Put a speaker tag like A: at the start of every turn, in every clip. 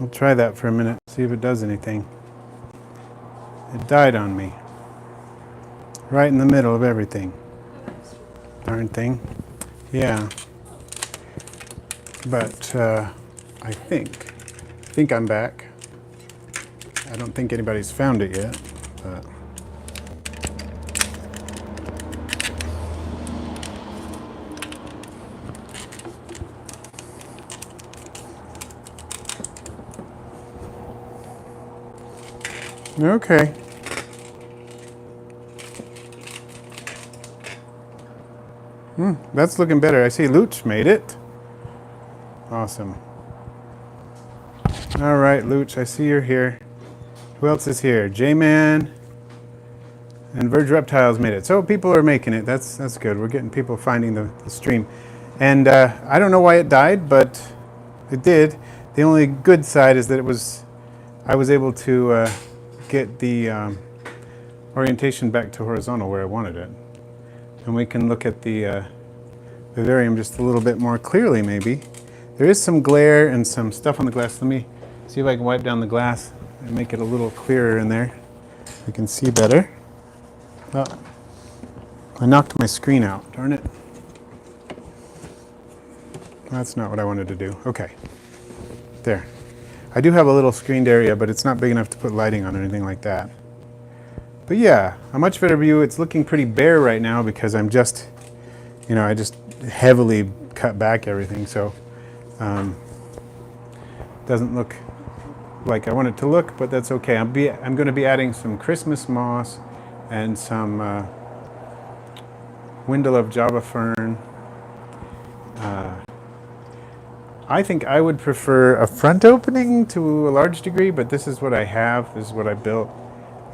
A: I'll try that for a minute, see if it does anything. It died on me. Right in the middle of everything. Darn thing. Yeah. But I think I'm back. I don't think anybody's found it yet, but okay. That's looking better. I see Luch made it. Awesome. All right, Luch, I see you're here. Who else is here? J-Man and Verge Reptiles made it. So people are making it. That's good. We're getting people finding the stream. And I don't know why it died, but it did. The only good side is that I was able to get the orientation back to horizontal where I wanted it. And we can look at the vivarium just a little bit more clearly, maybe. There is some glare and some stuff on the glass. Let me see if I can wipe down the glass and make it a little clearer in there. We can see better. Oh, I knocked my screen out, darn it. That's not what I wanted to do. Okay, there. I do have a little screened area, but it's not big enough to put lighting on or anything like that. But yeah, a much better view. It's looking pretty bare right now because I'm just, I just heavily cut back everything, so doesn't look like I want it to look, but that's okay. I'm going to be adding some Christmas moss and some Windle of Java fern. I think I would prefer a front opening to a large degree, but this is what I have. This is what I built,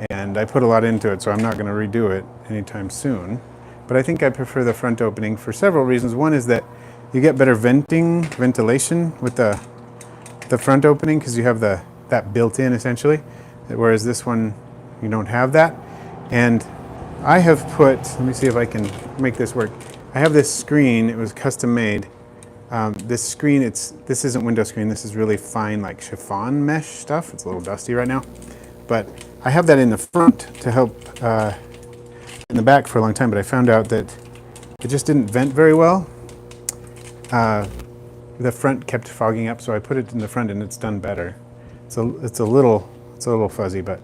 A: and I put a lot into it, so I'm not going to redo it anytime soon. But I think I prefer the front opening for several reasons. One is that you get better ventilation with the front opening because you have that built in essentially, whereas this one you don't have that. And I have put, let me see if I can make this work. I have this screen, it was custom made. This screen, this isn't window screen, this is really fine like chiffon mesh stuff. It's a little dusty right now. But I have that in the front to help in the back for a long time, but I found out that it just didn't vent very well. The front kept fogging up, so I put it in the front and it's done better. It's a little fuzzy, but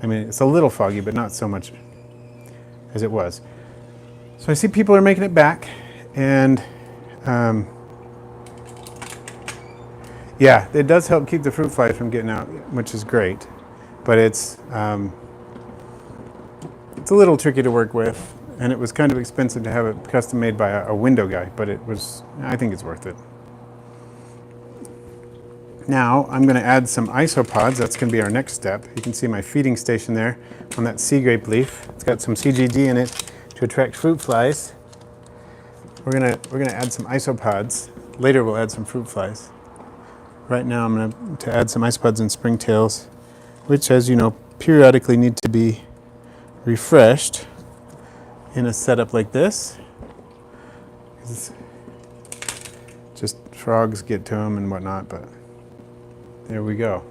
A: I mean, it's a little foggy, but not so much as it was. So I see people are making it back, and yeah, it does help keep the fruit flies from getting out, which is great, but it's a little tricky to work with, and it was kind of expensive to have it custom made by a window guy, but I think it's worth it. Now I'm going to add some isopods. That's going to be our next step. You can see my feeding station there on that sea grape leaf. It's got some CGD in it to attract fruit flies. We're gonna add some isopods. Later we'll add some fruit flies. Right now I'm going to add some isopods and springtails, which, as you know, periodically need to be refreshed in a setup like this. Just frogs get to them and whatnot, but there we go.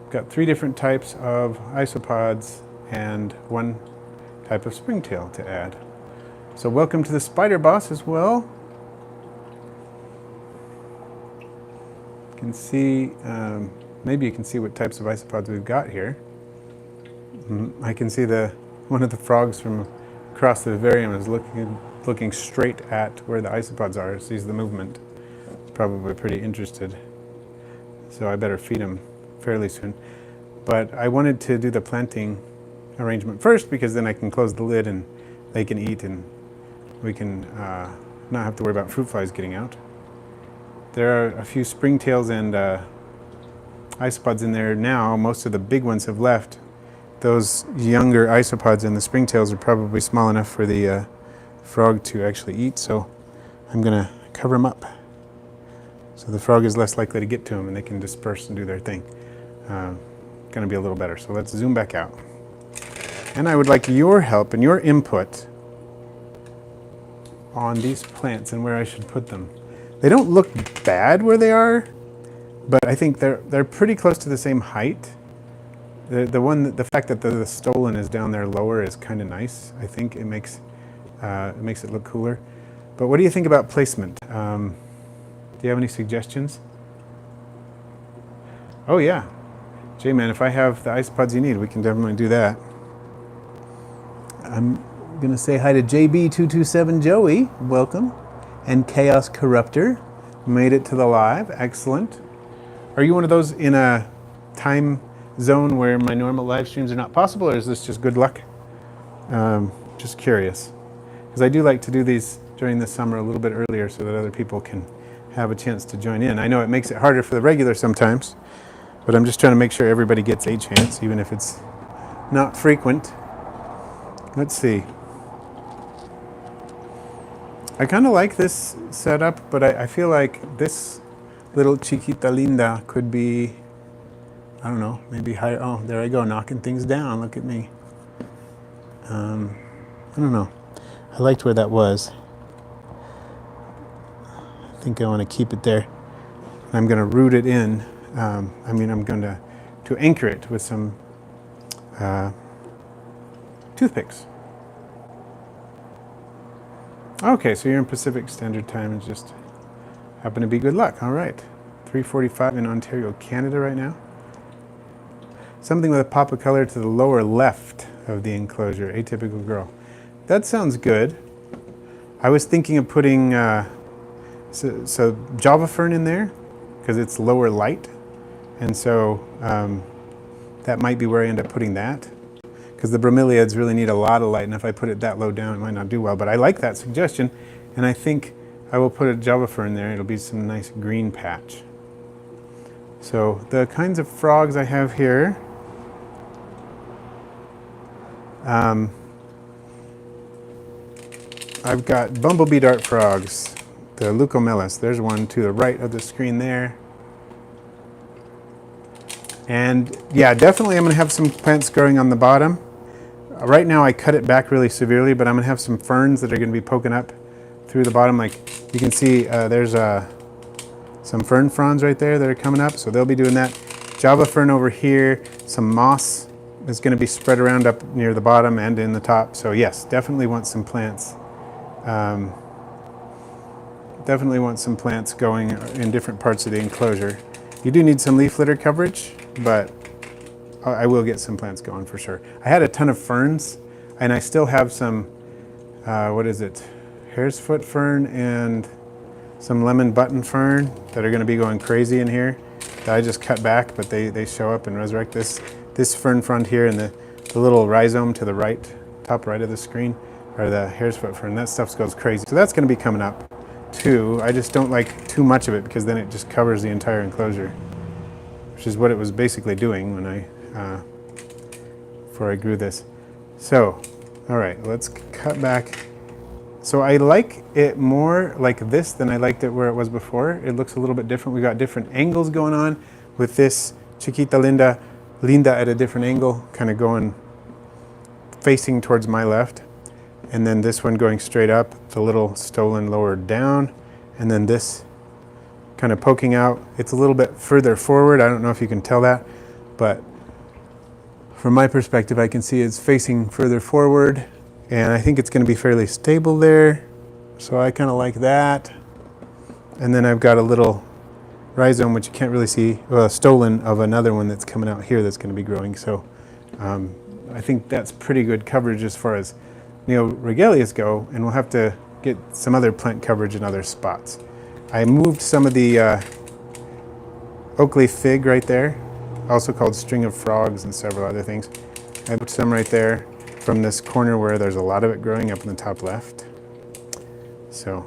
A: Got 3 different types of isopods and 1 type of springtail to add. So welcome to the spider boss as well. You can see, maybe you can see what types of isopods we've got here. I can see one of the frogs from across the vivarium is looking straight at where the isopods are, sees the movement. It's probably pretty interested. So I better feed him fairly soon. But I wanted to do the planting arrangement first because then I can close the lid and they can eat and we can not have to worry about fruit flies getting out. There are a few springtails and isopods in there now. Most of the big ones have left. Those younger isopods and the springtails are probably small enough for the frog to actually eat, so I'm going to cover them up. So the frog is less likely to get to them and they can disperse and do their thing. Going to be a little better. So let's zoom back out. And I would like your help and your input on these plants and where I should put them. They don't look bad where they are. but I think they're pretty close to the same height. The fact that the stolon is down there lower is kind of nice. I think it makes it look cooler. But what do you think about placement? Do you have any suggestions? Oh yeah, J-Man, if I have the isopods you need, we can definitely do that. I'm gonna say hi to JB227 Joey, welcome, and Chaos Corruptor, made it to the live, excellent. Are you one of those in a time zone where my normal live streams are not possible, or is this just good luck? Just curious, because I do like to do these during the summer a little bit earlier so that other people can have a chance to join in. I know it makes it harder for the regular sometimes, but I'm just trying to make sure everybody gets a chance, even if it's not frequent. Let's see. I kind of like this setup, but I feel like this little Chiquita Linda could be, I don't know, maybe higher. Oh, there I go, knocking things down. Look at me. I don't know. I liked where that was. I think I want to keep it there. I'm going to root it in. I'm going to anchor it with some toothpicks. Okay, so you're in Pacific Standard Time and just happen to be good luck. All right. 3:45 in Ontario, Canada right now. Something with a pop of color to the lower left of the enclosure. Atypical girl. That sounds good. I was thinking of putting so Java fern in there because it's lower light. And so that might be where I end up putting that. Because the bromeliads really need a lot of light, and if I put it that low down, it might not do well. But I like that suggestion, and I think I will put a Java fern there. It'll be some nice green patch. So the kinds of frogs I have here, I've got bumblebee dart frogs, the Leucomelis. There's one to the right of the screen there. And yeah, definitely I'm going to have some plants growing on the bottom. Right now I cut it back really severely, but I'm going to have some ferns that are going to be poking up through the bottom. Like you can see there's some fern fronds right there that are coming up, so they'll be doing that. Java fern over here, some moss is going to be spread around up near the bottom and in the top. So yes, definitely want some plants. Definitely want some plants going in different parts of the enclosure. You do need some leaf litter coverage, but I will get some plants going for sure. I had a ton of ferns, and I still have some, what is it? Hare's foot fern and some lemon button fern that are going to be going crazy in here that I just cut back, but they show up and resurrect. This fern frond here and the little rhizome to the right, top right of the screen, are the hare's foot fern. That stuff goes crazy. So that's going to be coming up too. I just don't like too much of it because then it just covers the entire enclosure, which is what it was basically doing when before I grew this. So, all right, let's cut back. So I like it more like this than I liked it where it was before. It looks a little bit different. We got different angles going on with this Chiquita Linda at a different angle, kind of going facing towards my left. And then this one going straight up, the little stolon lowered down, and then this kind of poking out. It's a little bit further forward. I don't know if you can tell that, but from my perspective, I can see it's facing further forward, and I think it's going to be fairly stable there. So I kind of like that. And then I've got a little rhizome, which you can't really see, well, a stolon of another one that's coming out here that's going to be growing. So I think that's pretty good coverage as far as Neoregalias go, and we'll have to get some other plant coverage in other spots. I moved some of the oak leaf fig right there, also called string of frogs and several other things. I put some right there from this corner where there's a lot of it growing up in the top left. So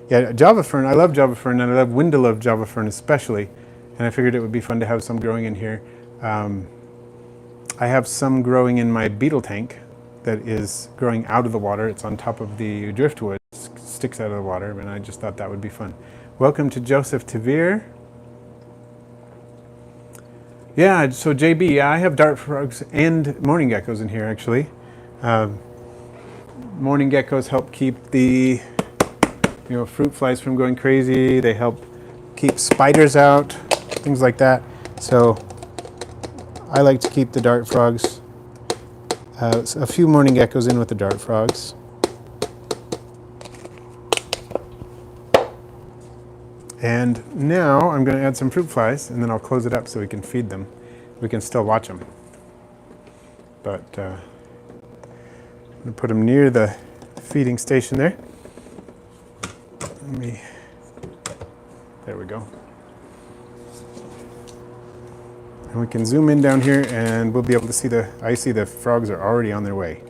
A: yeah, Java fern, I love Java fern, and I love window-loved Java fern especially, and I figured it would be fun to have some growing in here. I have some growing in my beetle tank that is growing out of the water. It's on top of the driftwood, sticks out of the water, and I just thought that would be fun. Welcome to Joseph Tavir. Yeah, so JB, yeah, I have dart frogs and mourning geckos in here actually. Mourning geckos help keep the fruit flies from going crazy. They help keep spiders out. things like that. So I like to keep the dart frogs, a few morning geckos in with the dart frogs. And now I'm going to add some fruit flies, and then I'll close it up so we can feed them. We can still watch them. But I'm going to put them near the feeding station there. There we go. And we can zoom in down here, and we'll be able to see I see the frogs are already on their way.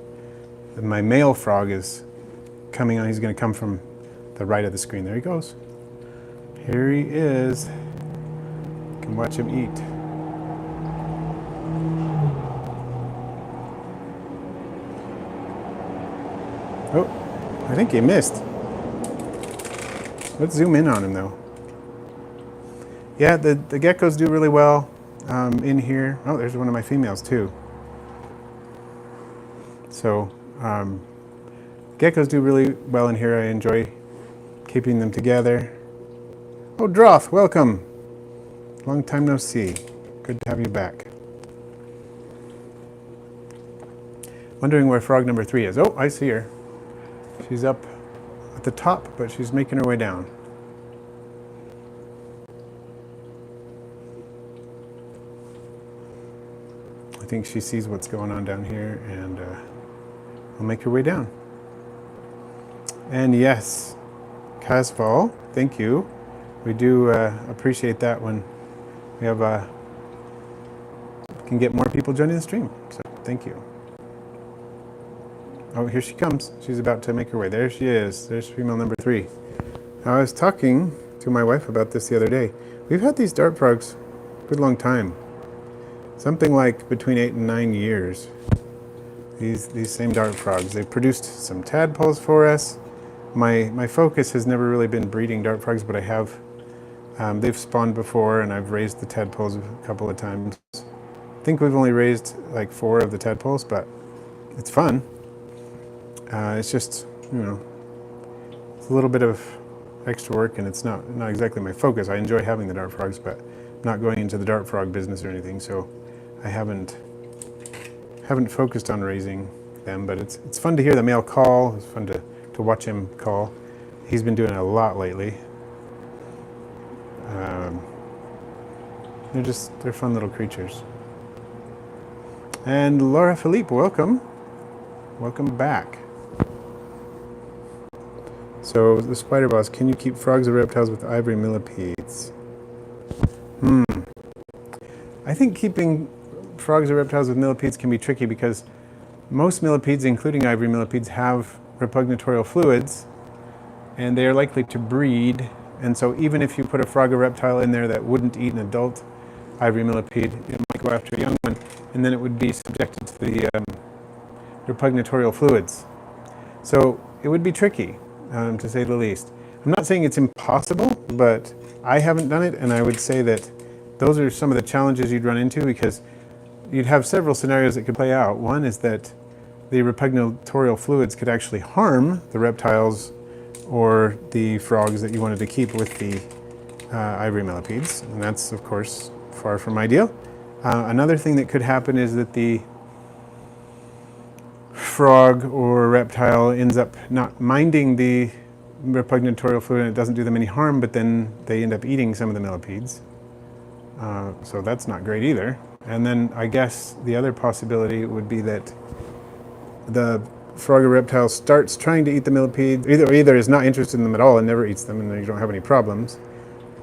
A: And my male frog is coming on. He's going to come from the right of the screen. There he goes. Here he is. You can watch him eat. Oh, I think he missed. Let's zoom in on him though. Yeah, the geckos do really well in here. Oh, there's one of my females too. So geckos do really well in here. I enjoy keeping them together. Oh, Droth, welcome. Long time no see. Good to have you back. Wondering where frog number 3 is. Oh, I see her. She's up at the top, but she's making her way down. I think she sees what's going on down here, and will make her way down. And yes, Casval, thank you. We do appreciate that when we have can get more people joining the stream. So thank you. Oh, here she comes. She's about to make her way. There she is. There's female number 3. Now, I was talking to my wife about this the other day. We've had these dart frogs a good long time. Something like between 8 and 9 years. These same dart frogs. They've produced some tadpoles for us. My focus has never really been breeding dart frogs, but I have. They've spawned before, and I've raised the tadpoles a couple of times. I think we've only raised like 4 of the tadpoles, but it's fun. It's just, it's a little bit of extra work, and it's not exactly my focus. I enjoy having the dart frogs, but I'm not going into the dart frog business or anything, so I haven't focused on raising them. But it's fun to hear the male call. It's fun to watch him call. He's been doing it a lot lately. They're fun little creatures. And Laura Philippe, welcome. Welcome back. So the spider boss, can you keep frogs or reptiles with ivory millipedes? I think keeping frogs or reptiles with millipedes can be tricky because most millipedes, including ivory millipedes, have repugnatorial fluids, and they are likely to breed. And so even if you put a frog or reptile in there that wouldn't eat an adult ivory millipede, it might go after a young one, and then it would be subjected to the repugnatorial fluids. So it would be tricky, to say the least. I'm not saying it's impossible, but I haven't done it, and I would say that those are some of the challenges you'd run into, because you'd have several scenarios that could play out. One is that the repugnatorial fluids could actually harm the reptiles or the frogs that you wanted to keep with the ivory millipedes, and that's, of course, far from ideal. Another thing that could happen is that the frog or reptile ends up not minding the repugnatorial fluid and it doesn't do them any harm, but then they end up eating some of the millipedes. So that's not great either. And then I guess the other possibility would be that the frog or reptile starts trying to eat the millipedes, either is not interested in them at all and never eats them, and then you don't have any problems,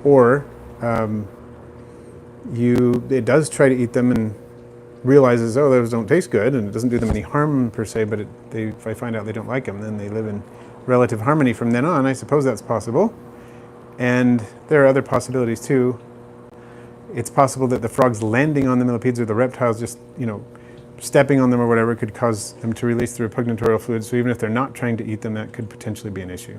A: or it does try to eat them and realizes, oh, those don't taste good, and it doesn't do them any harm per se, but if I find out they don't like them, then they live in relative harmony from then on. I suppose that's possible. And there are other possibilities too. It's possible that the frogs landing on the millipedes or the reptiles just, stepping on them or whatever could cause them to release the repugnatorial fluids. So even if they're not trying to eat them, that could potentially be an issue.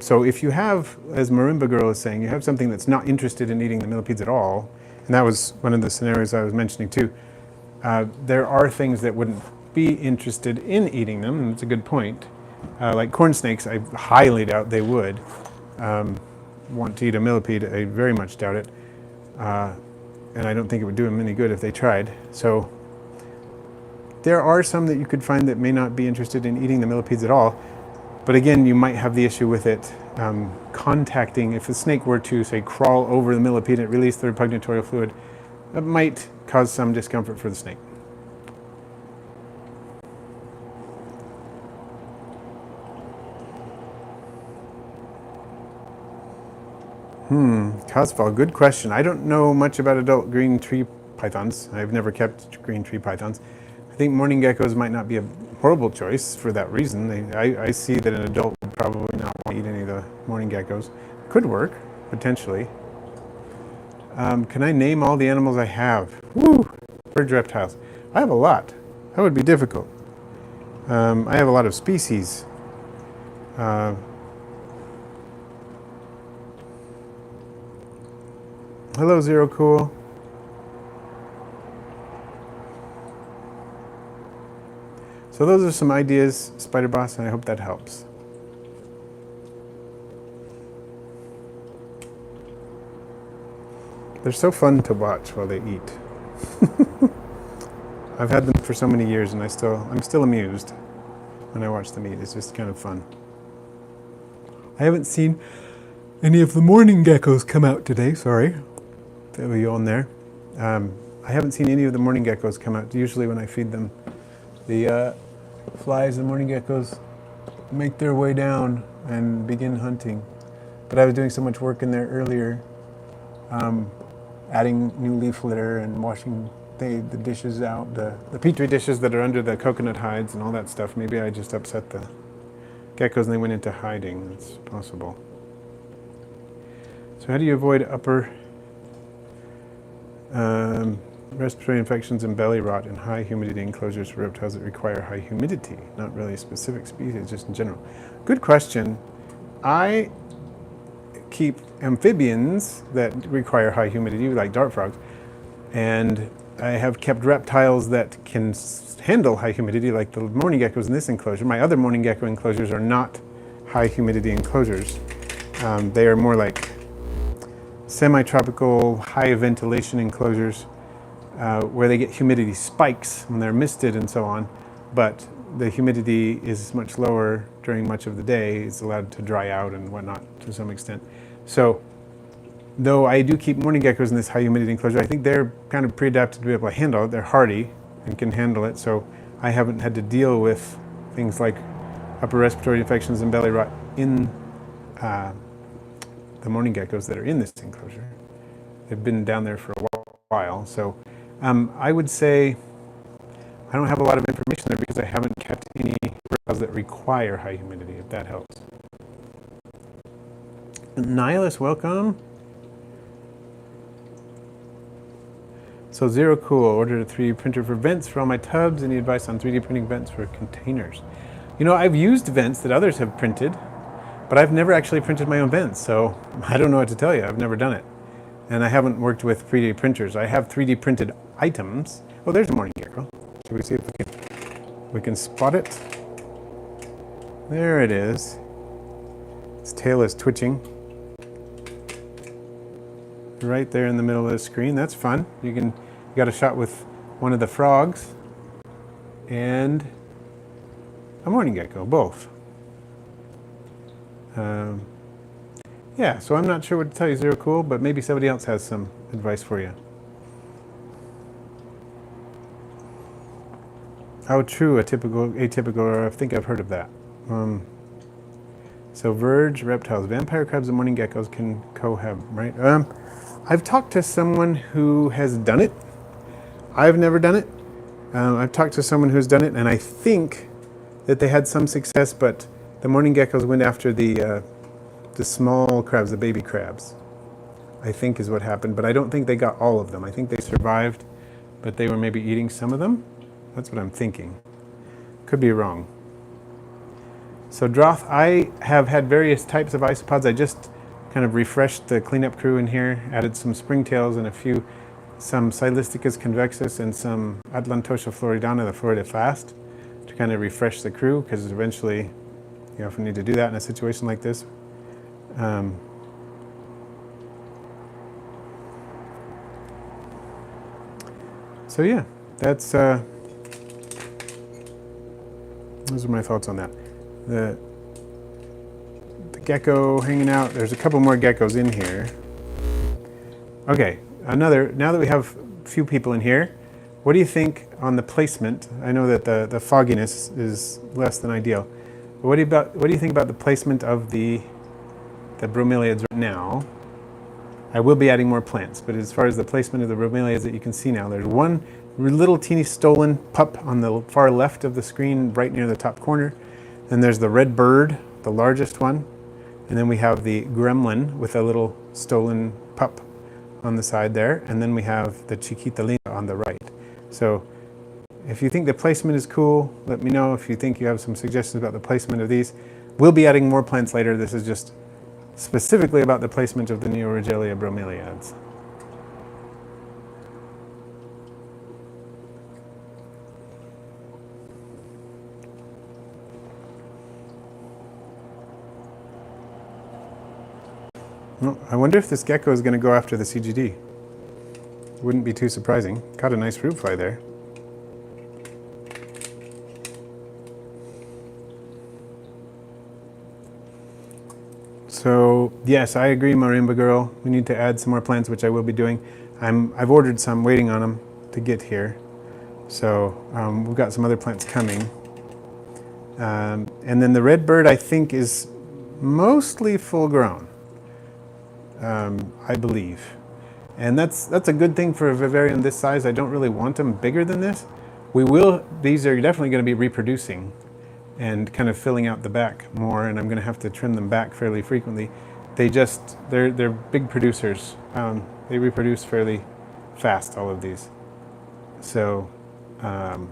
A: So if you have, as Marimba Girl is saying, you have something that's not interested in eating the millipedes at all, and that was one of the scenarios I was mentioning too, there are things that wouldn't be interested in eating them, and it's a good point. Like corn snakes, I highly doubt they would. want to eat a millipede. I very much doubt it. And I don't think it would do them any good if they tried. So there are some that you could find that may not be interested in eating the millipedes at all. But again, you might have the issue with it contacting, if a snake were to, say, crawl over the millipede and release the repugnatorial fluid, it might cause some discomfort for the snake. Cosfall, good question. I don't know much about adult green tree pythons. I've never kept green tree pythons. I think mourning geckos might not be a horrible choice for that reason. I see that an adult would probably not want to eat any of the mourning geckos. Could work, potentially. Can I name all the animals I have? Woo! Bird reptiles. I have a lot. That would be difficult. I have a lot of species. Hello, Zero Cool. So those are some ideas, Spider Boss, and I hope that helps. They're so fun to watch while they eat. I've had them for so many years, and I'm still amused when I watch them eat. It's just kind of fun. I haven't seen any of the mourning geckos come out today. Sorry, there we go on there. I haven't seen any of the mourning geckos come out. Usually when I feed them, the flies, the mourning geckos, make their way down and begin hunting. But I was doing so much work in there earlier, adding new leaf litter and washing the dishes out, the petri dishes that are under the coconut hides and all that stuff. Maybe I just upset the geckos and they went into hiding. That's possible. So how do you avoid upper respiratory infections and belly rot in high humidity enclosures for reptiles that require high humidity? Not really a specific species, just in general. Good question. I keep amphibians that require high humidity, like dart frogs, and I have kept reptiles that can handle high humidity, like the mourning geckos in this enclosure. My other mourning gecko enclosures are not high humidity enclosures. They are more like semi-tropical, high ventilation enclosures where they get humidity spikes when they're misted and so on, but the humidity is much lower during much of the day. It's allowed to dry out and whatnot to some extent. So, though I do keep mourning geckos in this high humidity enclosure, I think they're kind of pre-adapted to be able to handle it. They're hardy and can handle it, so I haven't had to deal with things like upper respiratory infections and belly rot in the mourning geckos that are in this enclosure. They've been down there for a while, so I would say I don't have a lot of information there because I haven't kept any reptiles that require high humidity, if that helps. Nihilus, welcome. So Zero Cool, ordered a 3D printer for vents for all my tubs. Any advice on 3D printing vents for containers? You know, I've used vents that others have printed, but I've never actually printed my own vents, so I don't know what to tell you. I've never done it. And I haven't worked with 3D printers. I have 3D printed items. Oh, there's a mourning gecko. Should we see if we can spot it? There it is. Its tail is twitching. Right there in the middle of the screen. That's fun. You got a shot with one of the frogs and a mourning gecko, both. Yeah, so I'm not sure what to tell you, Zero Cool, but maybe somebody else has some advice for you. Oh, true, atypical, I think I've heard of that. So verge, reptiles, vampire crabs, and mourning geckos can cohab, right? I've talked to someone who has done it. I've never done it. I've talked to someone who's done it, and I think that they had some success, but the mourning geckos went after the small crabs, the baby crabs, I think is what happened. But I don't think they got all of them. I think they survived, but they were maybe eating some of them. That's what I'm thinking. Could be wrong. So Droth, I have had various types of isopods. I just kind of refreshed the cleanup crew in here, added some springtails and some Silisticus convexus and some Atlantosha floridana, the Florida Fast, to kind of refresh the crew, because eventually you often need to do that in a situation like this. So yeah, that's those are my thoughts on that. The gecko hanging out. There's a couple more geckos in here. Okay, now that we have a few people in here, what do you think on the placement? I know that the fogginess is less than ideal. But what do you think about the placement of the bromeliads right now? I will be adding more plants, but as far as the placement of the bromeliads that you can see now, there's one little teeny stolen pup on the far left of the screen, right near the top corner. Then there's the red bird, the largest one. And then we have the gremlin with a little stolen pup on the side there. And then we have the Chiquita Linda on the right. So if you think the placement is cool, let me know. If you think you have some suggestions about the placement of these, we'll be adding more plants later. This is just specifically about the placement of the Neoregelia bromeliads. Well, I wonder if this gecko is going to go after the CGD. Wouldn't be too surprising. Caught a nice fruit fly there. So yes, I agree, Marimba Girl. We need to add some more plants, which I will be doing. I've ordered some, waiting on them to get here. So we've got some other plants coming. And then the red bird, I think, is mostly full grown, I believe. And that's a good thing for a vivarium this size. I don't really want them bigger than this. These are definitely going to be reproducing and kind of filling out the back more, and I'm going to have to trim them back fairly frequently. They're big producers. They reproduce fairly fast, all of these. So yeah,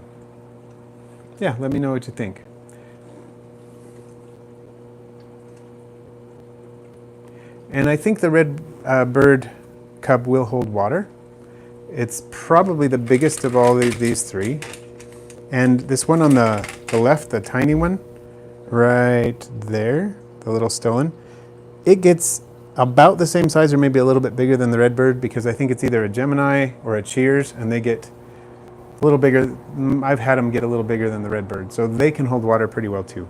A: let me know what you think. And I think the red bird cub will hold water. It's probably the biggest of all these three. And this one on the left, the tiny one, right there, the little stolen, it gets about the same size or maybe a little bit bigger than the red bird, because I think it's either a Gemini or a Cheers, and they get a little bigger. I've had them get a little bigger than the red bird, so they can hold water pretty well too.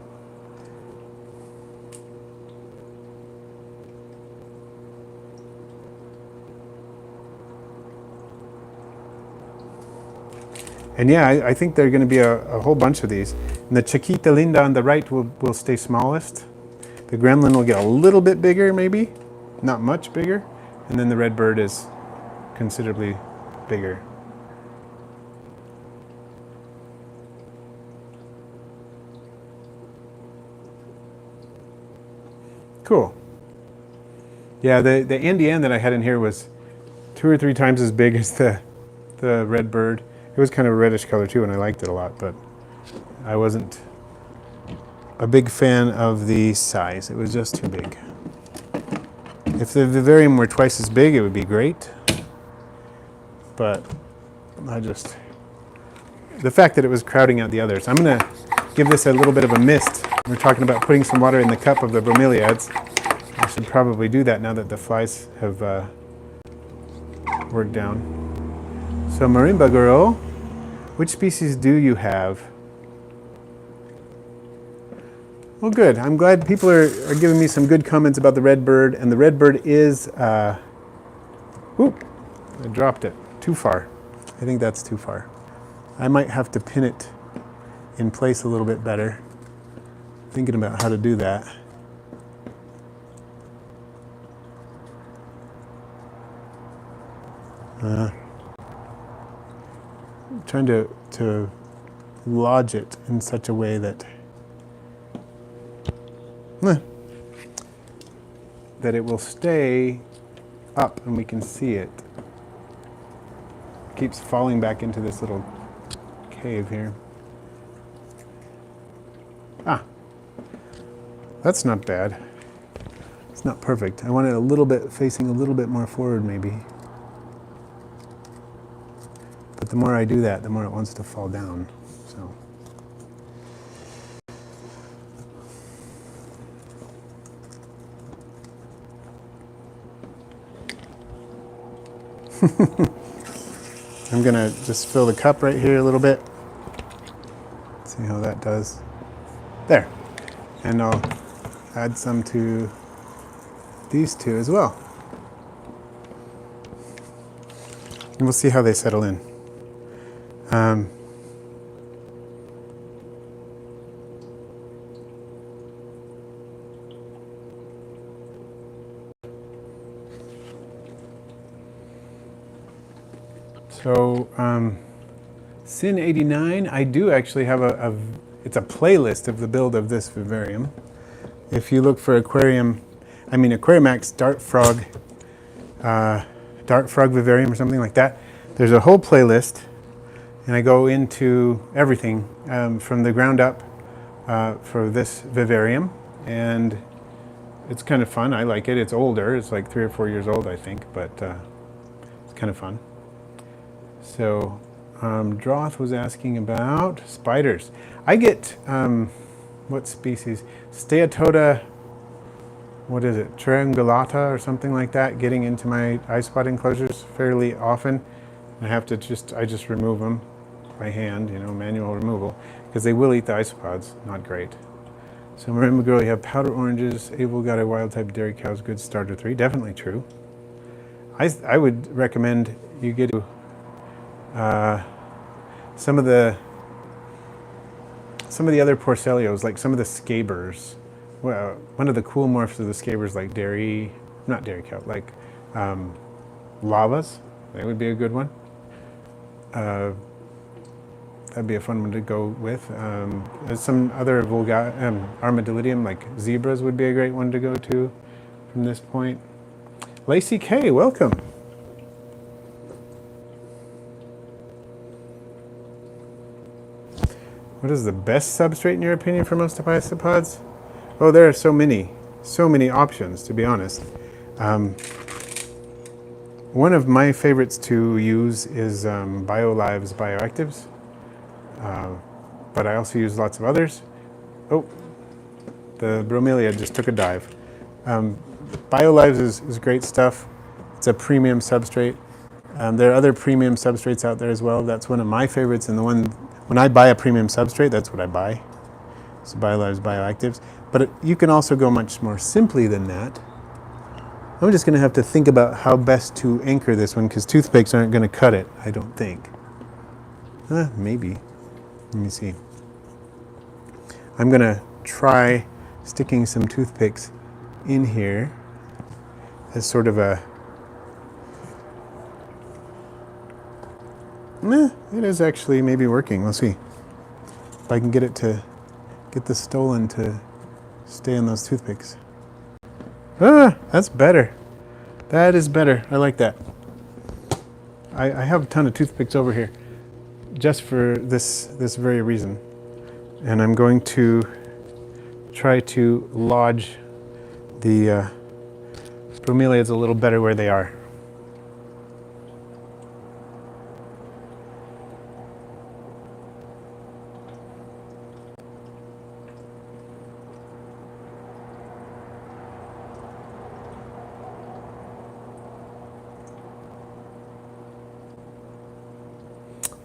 A: And yeah, I think there are going to be a whole bunch of these. And the Chiquita Linda on the right will stay smallest. The gremlin will get a little bit bigger, maybe, not much bigger. And then the red bird is considerably bigger. Cool. Yeah, the Andean that I had in here was 2 or 3 times as big as the red bird. It was kind of a reddish color too, and I liked it a lot, but I wasn't a big fan of the size. It was just too big. If the vivarium were twice as big, it would be great. But the fact that it was crowding out the others. I'm going to give this a little bit of a mist. We're talking about putting some water in the cup of the bromeliads. I should probably do that now that the flies have worked down. So Marimba Girl, which species do you have? Well, good. I'm glad people are giving me some good comments about the red bird. And the red bird is, whoop, I dropped it too far. I think that's too far. I might have to pin it in place a little bit better. Thinking about how to do that. Trying to lodge it in such a way that it will stay up and we can see it. It keeps falling back into this little cave here. That's not bad. It's not perfect. I want it a little bit facing a little bit more forward maybe. But the more I do that, the more it wants to fall down. So. I'm gonna just fill the cup right here a little bit. See how that does. There. And I'll add some to these two as well. And we'll see how they settle in. So, Sin 89, I do actually have it's a playlist of the build of this vivarium. If you look for Aquarimax Dart Frog Vivarium or something like that, there's a whole playlist, and I go into everything from the ground up for this vivarium, and it's kind of fun. I like it. It's older. It's like 3 or 4 years old, I think, but it's kind of fun. So, Droth was asking about spiders. I get, what species? Steatoda, what is it? Triangulata or something like that, getting into my isopod enclosures fairly often. I have to I just remove them by hand, manual removal, because they will eat the isopods. Not great. So, Marimba Girl, you have powder oranges. Abel got a wild type dairy cow's good starter 3. Definitely true. I would recommend you get some of the other Porcelios, like some of the scabers. Well, one of the cool morphs of the scabers, like not dairy cow, like lavas. That would be a good one. That'd be a fun one to go with. Some other Armadillidium, like zebras, would be a great one to go to from this point. Lacey K, welcome. What is the best substrate in your opinion for most isopods? Oh, there are so many options, to be honest. One of my favorites to use is BioLive's bioactives, but I also use lots of others. Oh, the bromelia just took a dive. BioLives is great stuff. It's a premium substrate. There are other premium substrates out there as well. That's one of my favorites, and when I buy a premium substrate, that's what I buy. So BioLive's bioactives. But you can also go much more simply than that. I'm just going to have to think about how best to anchor this one, because toothpicks aren't going to cut it, I don't think. Maybe. Let me see. I'm going to try sticking some toothpicks in here as sort of a... it is actually maybe working. We'll see if I can get the stolon to stay on those toothpicks. That's better. That is better. I like that. I have a ton of toothpicks over here just for this very reason. And I'm going to try to lodge the bromeliads a little better where they are.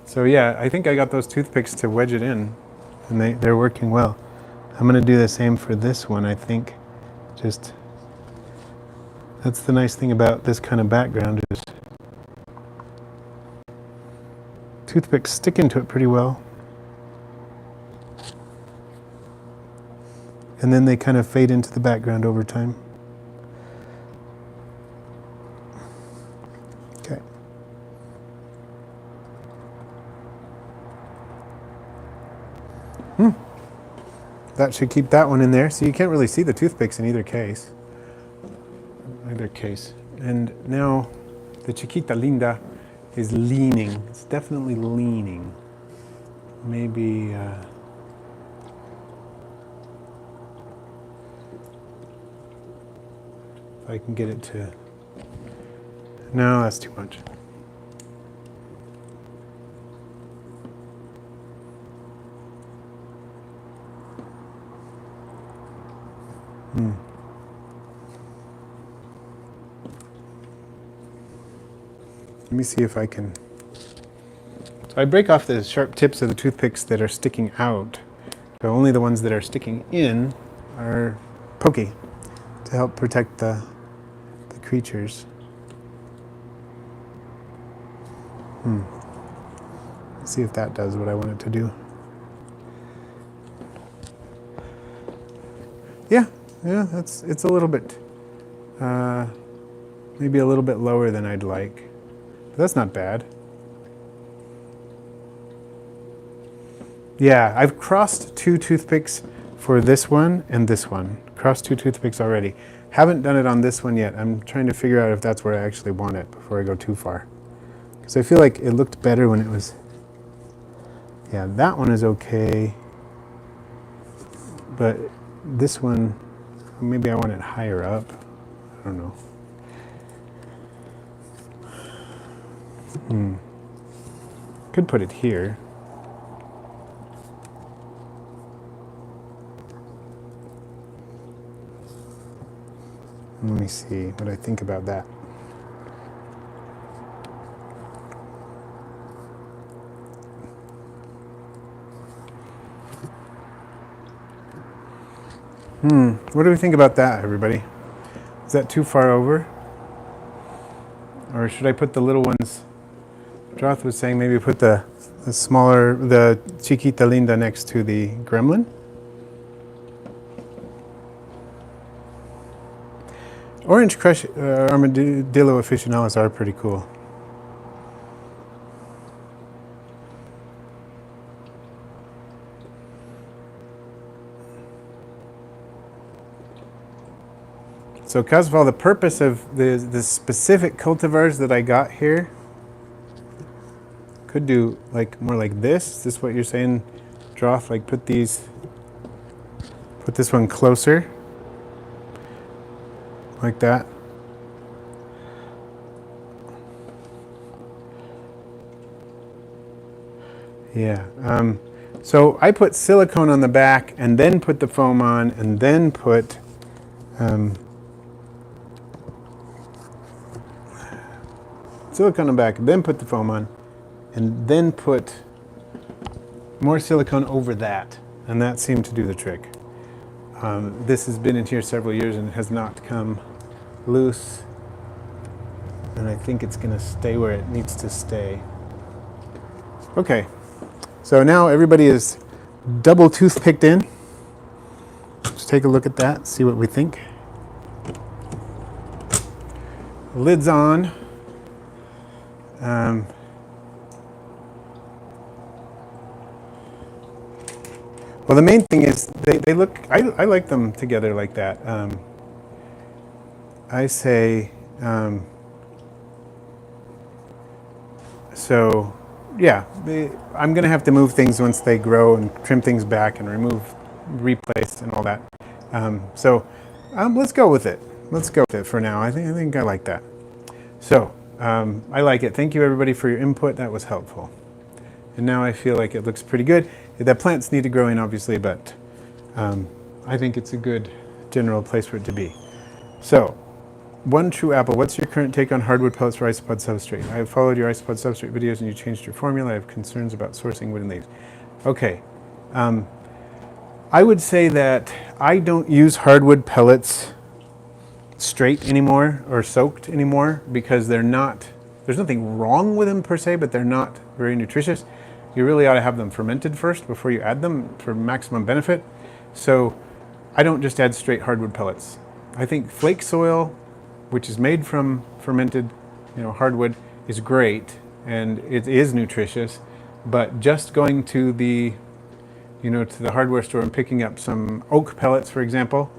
A: So yeah, I think I got those toothpicks to wedge it in, and they're working well. I'm going to do the same for this one, I think. Just, that's the nice thing about this kind of background, is toothpicks stick into it pretty well. And then they kind of fade into the background over time. Okay. That should keep that one in there. So you can't really see the toothpicks in either case. And now the Chiquita Linda is leaning. It's definitely leaning. Maybe if I can get it to... No, that's too much. Let me see if I can So I break off the sharp tips of the toothpicks that are sticking out. So only the ones that are sticking in are pokey to help protect the creatures. Let's see if that does what I want it to do. Yeah, it's a little bit, maybe a little bit lower than I'd like. But that's not bad. Yeah, I've crossed 2 toothpicks for this one and this one. Crossed 2 toothpicks already. Haven't done it on this one yet. I'm trying to figure out if that's where I actually want it before I go too far. Because I feel like it looked better when it was... Yeah, that one is okay. But this one, maybe I want it higher up. I don't know. Could put it here. Let me see what I think about that. What do we think about that, everybody? Is that too far over? Or should I put the little ones? Droth was saying maybe put the smaller, the Chiquita Linda next to the gremlin. Orange Crush Armadillo Aficionados are pretty cool. So Casval, the purpose of the specific cultivars that I got here could do like more like this. Is this what you're saying, Droth? Like put this one closer. Like that. Yeah. So I put silicone on the back and then put the foam on and then put silicone on the back, then put the foam on, and then put more silicone over that. And that seemed to do the trick. This has been in here several years and has not come loose. And I think it's going to stay where it needs to stay. Okay. So now everybody is double toothpicked in. Let's take a look at that, see what we think. Lid's on. Well, the main thing is they look, I like them together like that. I say, so yeah, I'm going to have to move things once they grow and trim things back and replace and all that. Let's go with it. Let's go with it for now. I think I like that. So I like it. Thank you everybody for your input. That was helpful. And now I feel like it looks pretty good. The plants need to grow in, obviously, but I think it's a good general place for it to be. So, One True Apple, what's your current take on hardwood pellets for isopod substrate? I have followed your isopod substrate videos and you changed your formula. I have concerns about sourcing wood and leaves. Okay. I would say that I don't use hardwood pellets straight anymore or soaked anymore because they're not, there's nothing wrong with them per se, but they're not very nutritious. You really ought to have them fermented first before you add them for maximum benefit. So I don't just add straight hardwood pellets. I think flake soil, which is made from fermented, hardwood, is great and it is nutritious. But just going to the, to the hardware store and picking up some oak pellets, for example,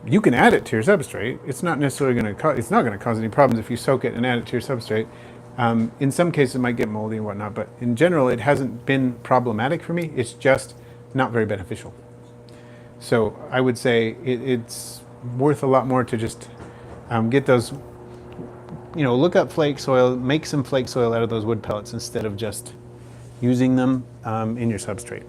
A: you can add it to your substrate. It's not necessarily going to it's not going to cause any problems if you soak it and add it to your substrate. In some cases, it might get moldy and whatnot, but in general, it hasn't been problematic for me. It's just not very beneficial. So I would say it's worth a lot more to just get those, look up flake soil, make some flake soil out of those wood pellets instead of just using them in your substrate.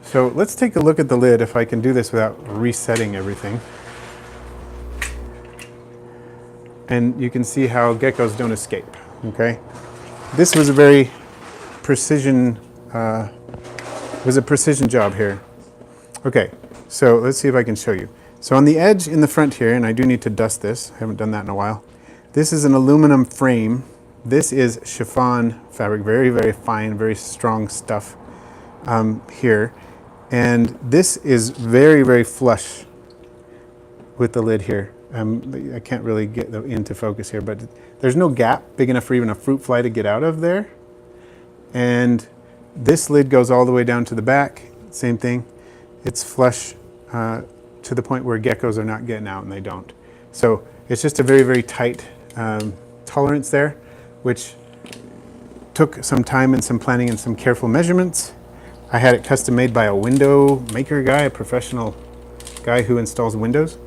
A: So let's take a look at the lid if I can do this without resetting everything. and you can see how geckos don't escape, okay? This was a very precision, was a precision job here. Okay, so let's see if I can show you. So on the edge in the front here, and I do need to dust this, I haven't done that in a while. This is an aluminum frame. This is chiffon fabric, very, very fine, very strong stuff here. And this is very, very flush with the lid here. I can't really get into focus here, but there's no gap big enough for even a fruit fly to get out of there. And this lid goes all the way down to the back, same thing. It's flush to the point where geckos are not getting out, and they don't. So it's just a very, very tight tolerance there, which took some time and some planning and some careful measurements. I had it custom made by a window maker guy, a professional guy who installs windows,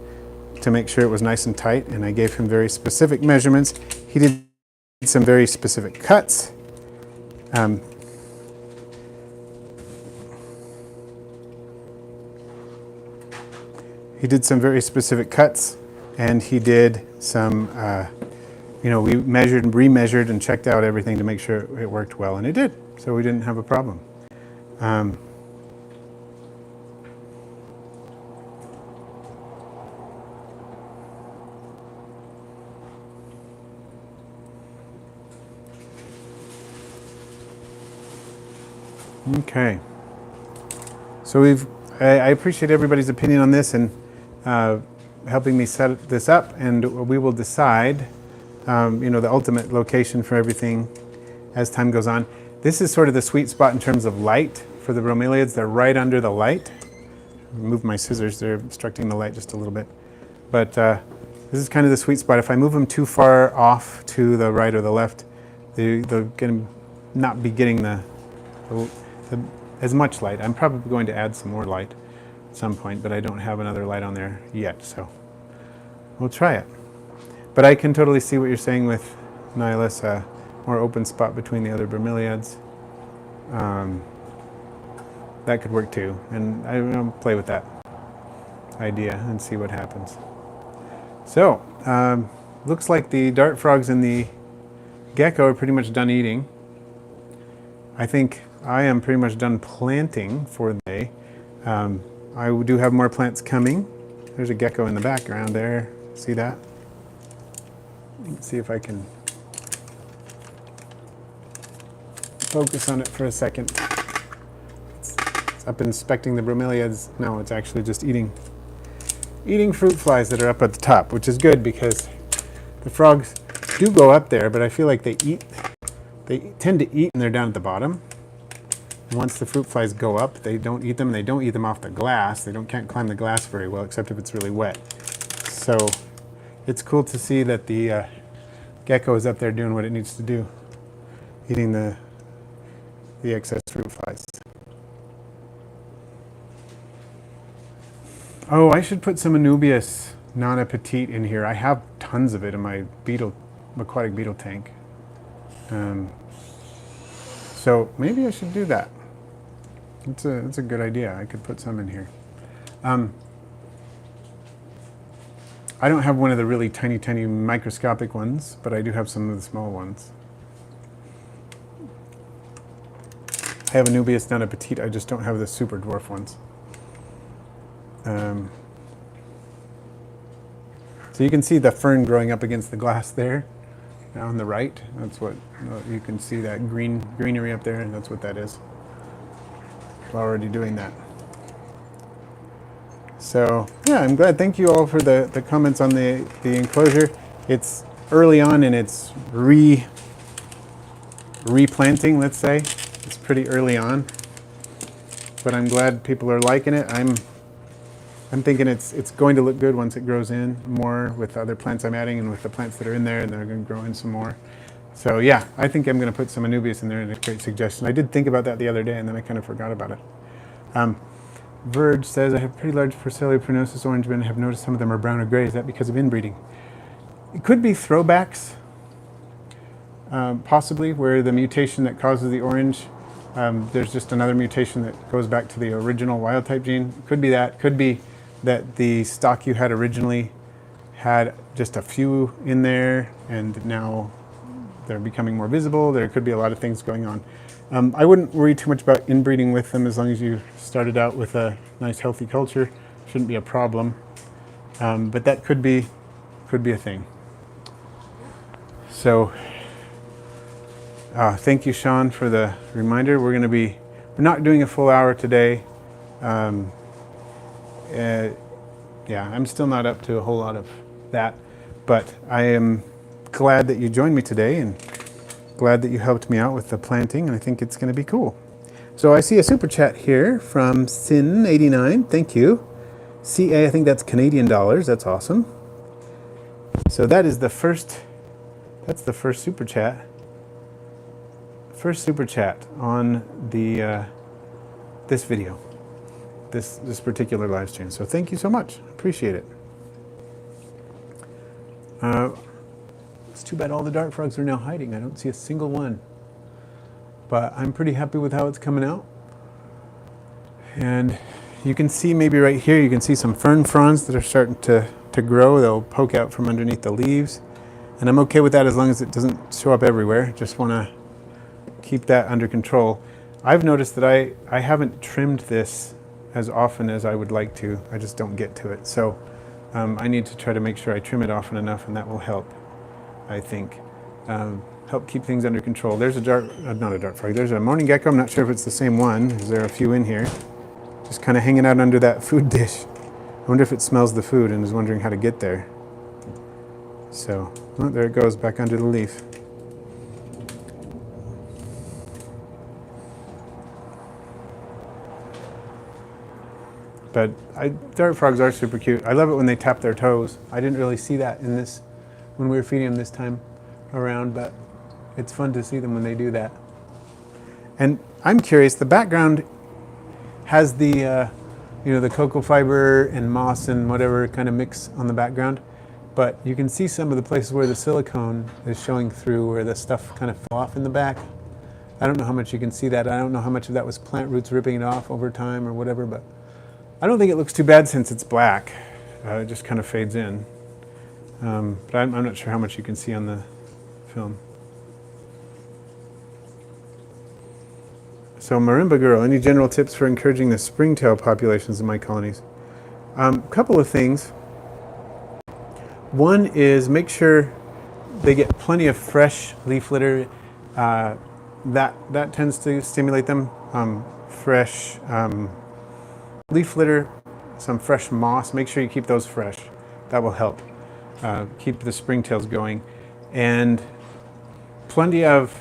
A: to make sure it was nice and tight, and I gave him very specific measurements. He did some very specific cuts. He did some very specific cuts, and he did some, we measured and remeasured and checked out everything to make sure it worked well, and it did, so we didn't have a problem. Okay, so I appreciate everybody's opinion on this and helping me set this up, and we will decide, the ultimate location for everything as time goes on. This is sort of the sweet spot in terms of light for the bromeliads. They're right under the light. Move my scissors, they're obstructing the light just a little bit. But this is kind of the sweet spot. If I move them too far off to the right or the left, they're going to not be getting as much light. I'm probably going to add some more light at some point, but I don't have another light on there yet, so we'll try it. But I can totally see what you're saying with Nihilus, a more open spot between the other bromeliads. That could work too, and I'll play with that idea and see what happens. So, looks like the dart frogs and the gecko are pretty much done eating. I think I am pretty much done planting for the day. I do have more plants coming. There's a gecko in the background there. See that? Let's see if I can focus on it for a second. It's up inspecting the bromeliads. No, it's actually just eating fruit flies that are up at the top, which is good because the frogs do go up there, but I feel like they tend to eat when they're down at the bottom. Once the fruit flies go up, they don't eat them, and they don't eat them off the glass. They can't climb the glass very well, except if it's really wet. So it's cool to see that the gecko is up there doing what it needs to do, eating the excess fruit flies. Oh, I should put some Anubias non-appetit in here. I have tons of it in my aquatic beetle tank. So maybe I should do that. It's a good idea. I could put some in here. I don't have one of the really tiny, tiny microscopic ones, but I do have some of the small ones. I have Anubias non-appetit. I just don't have the super dwarf ones. So you can see the fern growing up against the glass there on the right. That's what you can see, that greenery up there, and that's what that is. We're already doing that. So yeah, I'm glad. Thank you all for the comments on the enclosure. It's early on in its replanting, let's say. It's pretty early on, but I'm glad people are liking it. I'm thinking it's going to look good once it grows in more with the other plants I'm adding and with the plants that are in there, and they're going to grow in some more. So yeah, I think I'm going to put some Anubias in there, and a great suggestion. I did think about that the other day, and then I kind of forgot about it. Verge says, I have pretty large Porcellia prunosus orange men and have noticed some of them are brown or gray. Is that because of inbreeding? It could be throwbacks, possibly, where the mutation that causes the orange, there's just another mutation that goes back to the original wild type gene. Could be that. Could be that the stock you had originally had just a few in there, and now they're becoming more visible. There could be a lot of things going on. I wouldn't worry too much about inbreeding with them as long as you started out with a nice healthy culture. Shouldn't be a problem. But that could be a thing. So thank you, Sean, for the reminder. We're not doing a full hour today. Yeah, I'm still not up to a whole lot of that, but I am glad that you joined me today and glad that you helped me out with the planting, and I think it's going to be cool. So I see a super chat here from Sin89. Thank you. CA, I think that's Canadian dollars. That's awesome. So that's the first super chat. First super chat on the this video, this particular live stream. So thank you so much. Appreciate it. It's too bad all the dart frogs are now hiding. I don't see a single one. But I'm pretty happy with how it's coming out. And you can see maybe right here, you can see some fern fronds that are starting to grow. They'll poke out from underneath the leaves. And I'm okay with that as long as it doesn't show up everywhere. Just want to keep that under control. I've noticed that I haven't trimmed this as often as I would like to. I just don't get to it. So I need to try to make sure I trim it often enough, and that will help, I think. Help keep things under control. There's not a dart frog, there's a mourning gecko. I'm not sure if it's the same one, because there are a few in here. Just kind of hanging out under that food dish. I wonder if it smells the food and is wondering how to get there. So, oh, there it goes, back under the leaf. But dart frogs are super cute. I love it when they tap their toes. I didn't really see that in this when we were feeding them this time around, but it's fun to see them when they do that. And I'm curious, the background has the the cocoa fiber and moss and whatever kind of mix on the background, but you can see some of the places where the silicone is showing through, where the stuff kind of fell off in the back. I don't know how much you can see that. I don't know how much of that was plant roots ripping it off over time or whatever, but I don't think it looks too bad since it's black. It just kind of fades in. But I'm not sure how much you can see on the film. So Marimba Girl, any general tips for encouraging the springtail populations in my colonies? Couple of things. One is make sure they get plenty of fresh leaf litter. That tends to stimulate them. Fresh leaf litter, some fresh moss. Make sure you keep those fresh. That will help keep the springtails going. And plenty of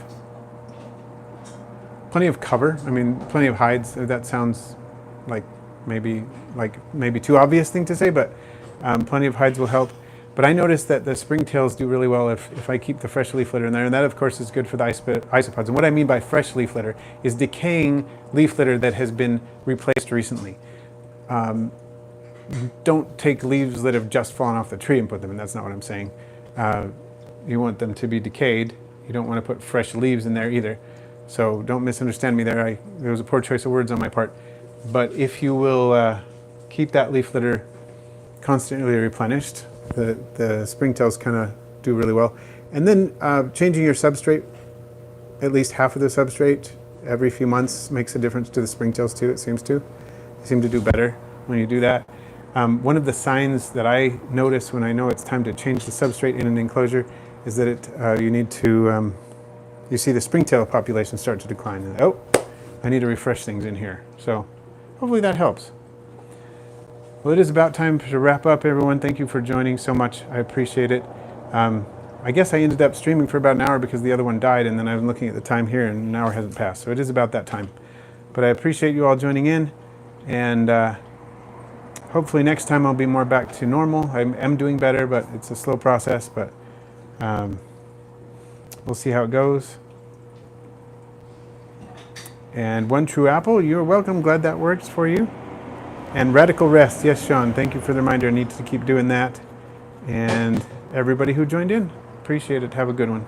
A: cover. I mean, plenty of hides. That sounds like maybe too obvious thing to say, but plenty of hides will help. But I noticed that the springtails do really well if I keep the fresh leaf litter in there, and that of course is good for the isopods. And what I mean by fresh leaf litter is decaying leaf litter that has been replaced recently. Don't take leaves that have just fallen off the tree and put them in. That's not what I'm saying. You want them to be decayed. You don't want to put fresh leaves in there either. So don't misunderstand me there. There was a poor choice of words on my part. But if you will keep that leaf litter constantly replenished, the springtails kind of do really well. And then changing your substrate, at least half of the substrate every few months makes a difference to the springtails too, it seems to. They seem to do better when you do that. One of the signs that I notice when I know it's time to change the substrate in an enclosure is that you need to, you see the springtail population start to decline. And, oh, I need to refresh things in here. So hopefully that helps. Well, it is about time to wrap up, everyone. Thank you for joining so much. I appreciate it. I guess I ended up streaming for about an hour because the other one died, and then I was looking at the time here, and an hour hasn't passed. So it is about that time. But I appreciate you all joining in, and hopefully next time I'll be more back to normal. I am doing better, but it's a slow process, but we'll see how it goes. And One True Apple, you're welcome. Glad that works for you. And Radical Rest, yes, Sean, thank you for the reminder. I need to keep doing that. And everybody who joined in, appreciate it. Have a good one.